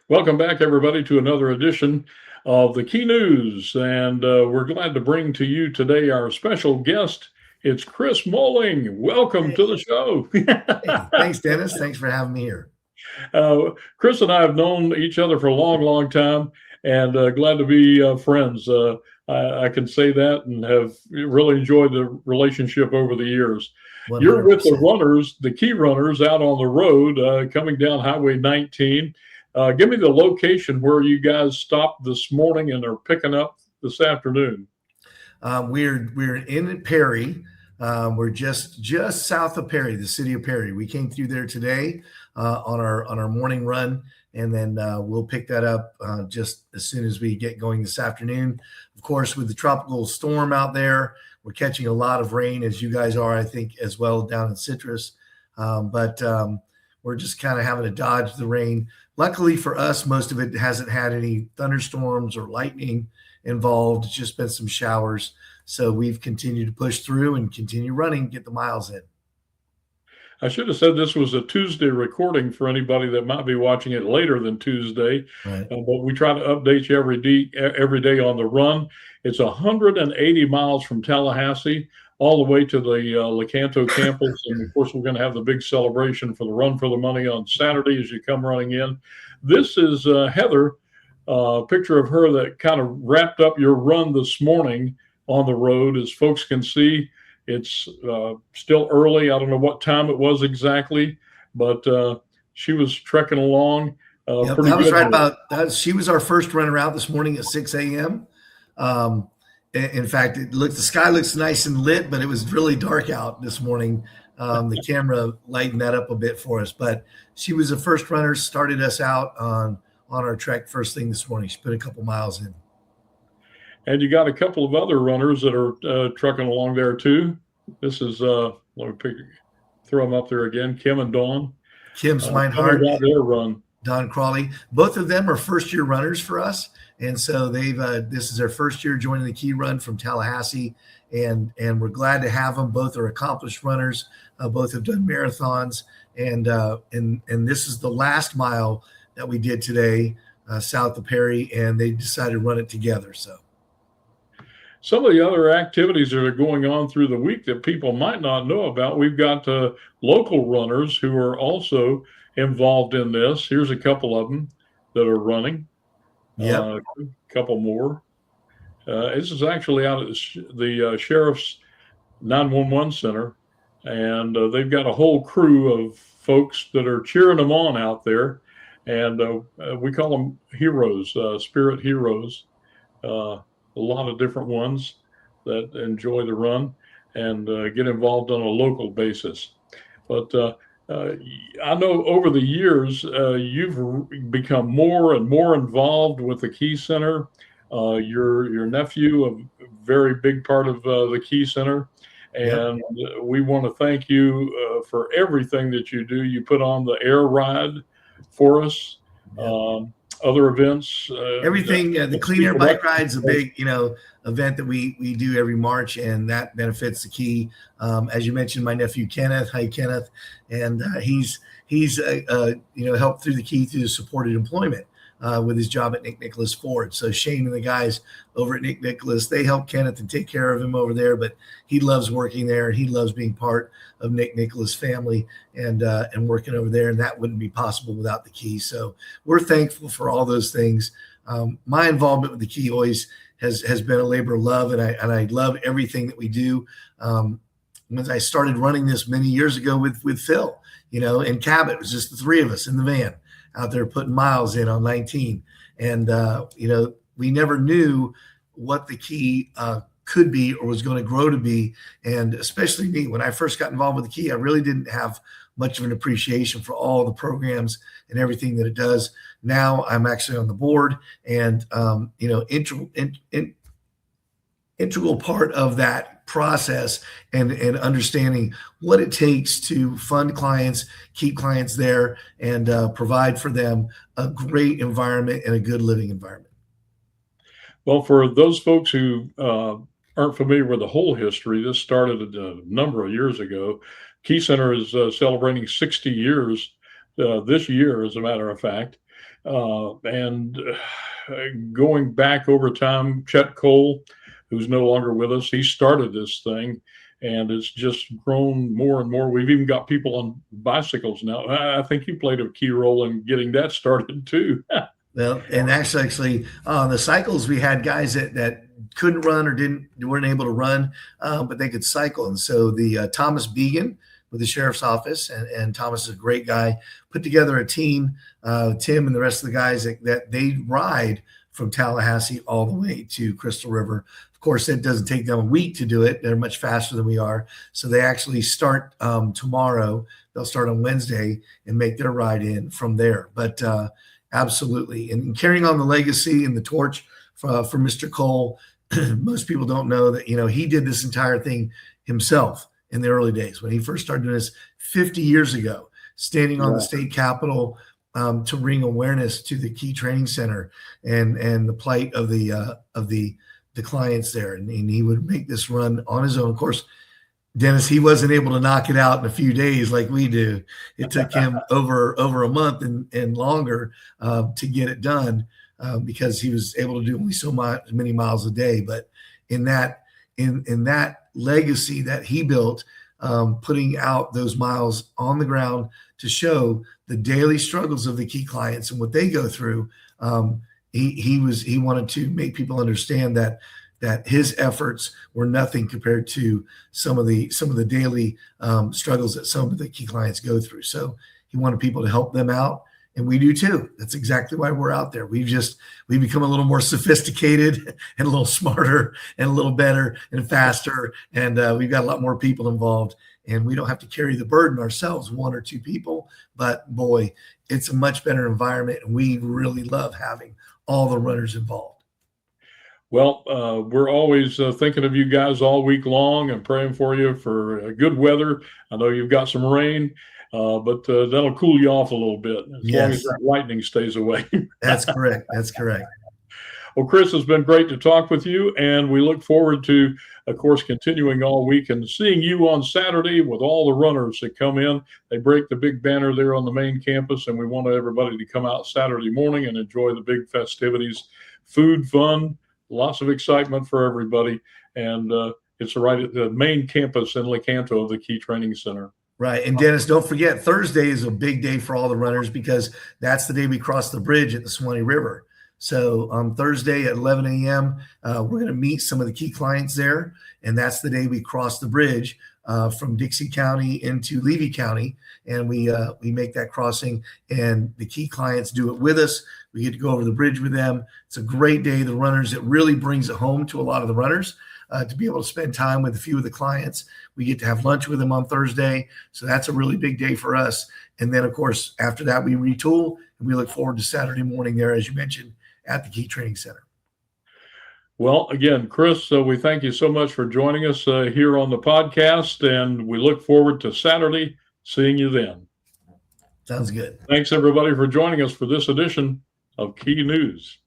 Welcome back, everybody, to another edition of the Key News. And we're glad to bring to you today our special guest. It's Chris Molling. Welcome to the Hey, show. hey, thanks, Dennis. Thanks for having me here. Chris and I have known each other for a long, long time, and glad to be friends. I can say that and have really enjoyed the relationship over the years. You're with the 100%. runners, the key runners out on the road coming down Highway 19. Give me the location where you guys stopped this morning and are picking up this afternoon. We're in Perry. We're just south of Perry, the city of Perry. We came through there today on our morning run, and then we'll pick that up just as soon as we get going this afternoon. Of course, with the tropical storm out there, we're catching a lot of rain, as you guys are, I think, as well down in Citrus. But we're just kind of having to dodge the rain. Luckily for us, most of it hasn't had any thunderstorms or lightning involved. It's just been some showers. So we've continued to push through and continue running, get the miles in. I should have said this was a Tuesday recording for anybody that might be watching it later than Tuesday, Right. but we try to update you every day on the run. It's 180 miles from Tallahassee all the way to the Lecanto campus, and of course we're going to have the big celebration for the Run for the Money on Saturday as you come running in. This is Heather, a picture of her that kind of wrapped up your run this morning on the road, as folks can see. It's still early. I don't know what time it was exactly, but she was trekking along Yep, pretty that was good. right about that. She was our first runner out this morning at 6 a.m. In fact, the sky looks nice and lit, but it was really dark out this morning. The camera lightened that up a bit for us, but she was the first runner, started us out on our trek first thing this morning. She put a couple miles in. And you got a couple of other runners that are trucking along there too. This is let me throw them up there again. Kim and Dawn. Kim Tell me Swinehart, about their run. Don Crawley. Both of them are first year runners for us. And so this is their first year joining the Key Run from Tallahassee. And we're glad to have them. Both are accomplished runners. Both have done marathons. And this is the last mile that we did today south of Perry, and they decided to run it together. So Some of the other activities that are going on through the week that people might not know about, we've got local runners who are also involved in this. Here's a couple of them that are running. yep. A couple more. This is actually out at the sheriff's 911 center, and they've got a whole crew of folks that are cheering them on out there, and we call them heroes, spirit heroes. A lot of different ones that enjoy the run and get involved on a local basis. But I know over the years you've become more and more involved with the Key Center. Your nephew, a very big part of the Key Center, Yep. and we want to thank you for everything that you do. You put on the air ride for us. Yep. Other events. Everything. The Clean Air Bike Ride is a big, event that we do every March, and that benefits the Key. As you mentioned, my nephew Kenneth. Hi, Kenneth, and he's helped through the Key through supported employment with his job at Nick Nicholas Ford. So Shane and the guys over at Nick Nicholas, they help Kenneth and take care of him over there. But he loves working there, and he loves being part of Nick Nicholas family and working over there. And that wouldn't be possible without the Key. So we're thankful for all those things. My involvement with the Key always has been a labor of love, and I love everything that we do. When I started running this many years ago with Phil, and Cabot, it was just the three of us in the van out there putting miles in on 19. And, we never knew what the Key could be or was going to grow to be. And especially me, when I first got involved with the Key, I really didn't have much of an appreciation for all the programs and everything that it does. Now I'm actually on the board, and, integral part of that process and understanding what it takes to fund clients, keep clients there, and provide for them a great environment and a good living environment. Well, for those folks who aren't familiar with the whole history, this started a number of years ago. Key Center is celebrating 60 years this year, as a matter of fact. And going back over time, Chet Cole, who's no longer with us, he started this thing, and it's just grown more and more. We've even got people on bicycles now. I think you played a key role in getting that started too. Well, and actually, on the cycles, we had guys that couldn't run or weren't able to run, but they could cycle. And so the Thomas Began with the sheriff's office, and Thomas is a great guy, put together a team, Tim and the rest of the guys that they ride from Tallahassee all the way to Crystal River. Of course, it doesn't take them a week to do it. They're much faster than we are. So they actually start tomorrow. They'll start on Wednesday and make their ride in from there. But absolutely. And carrying on the legacy and the torch for Mr. Cole, most people don't know that, he did this entire thing himself in the early days when he first started doing this 50 years ago, standing on the state capitol to bring awareness to the Key Training Center and the plight of the clients there. And he would make this run on his own. Of course, Dennis, he wasn't able to knock it out in a few days like we do. It took him over a month and longer to get it done because he was able to do only so many miles a day. But in that legacy that he built, putting out those miles on the ground to show the daily struggles of the key clients and what they go through, he wanted to make people understand that his efforts were nothing compared to some of the daily struggles that some of the key clients go through. So he wanted people to help them out, and we do too. That's exactly why we're out there. We've become a little more sophisticated and a little smarter and a little better and faster, and we've got a lot more people involved. And we don't have to carry the burden ourselves, one or two people. But boy, it's a much better environment, and we really love having all the runners involved. Well, we're always thinking of you guys all week long and praying for you for good weather. I know you've got some rain, but that'll cool you off a little bit as long as that lightning stays away. That's correct. That's correct. Well, Chris, it's been great to talk with you, and we look forward to, of course, continuing all week and seeing you on Saturday with all the runners that come in. They break the big banner there on the main campus, and we want everybody to come out Saturday morning and enjoy the big festivities, food, fun, lots of excitement for everybody. And it's right at the main campus in Lecanto of the Key Training Center. Right. And Dennis, don't forget, Thursday is a big day for all the runners because that's the day we cross the bridge at the Swanee River. So on Thursday at 11 a.m., we're going to meet some of the key clients there. And that's the day we cross the bridge from Dixie County into Levy County. And we make that crossing, and the key clients do it with us. We get to go over the bridge with them. It's a great day. The runners, it really brings it home to a lot of the runners to be able to spend time with a few of the clients. We get to have lunch with them on Thursday. So that's a really big day for us. And then, of course, after that, we retool, and we look forward to Saturday morning there, as you mentioned, at the Key Training Center. Well, again, Chris, we thank you so much for joining us here on the podcast, and we look forward to Saturday seeing you then. Sounds good. Thanks, everybody, for joining us for this edition of Key News.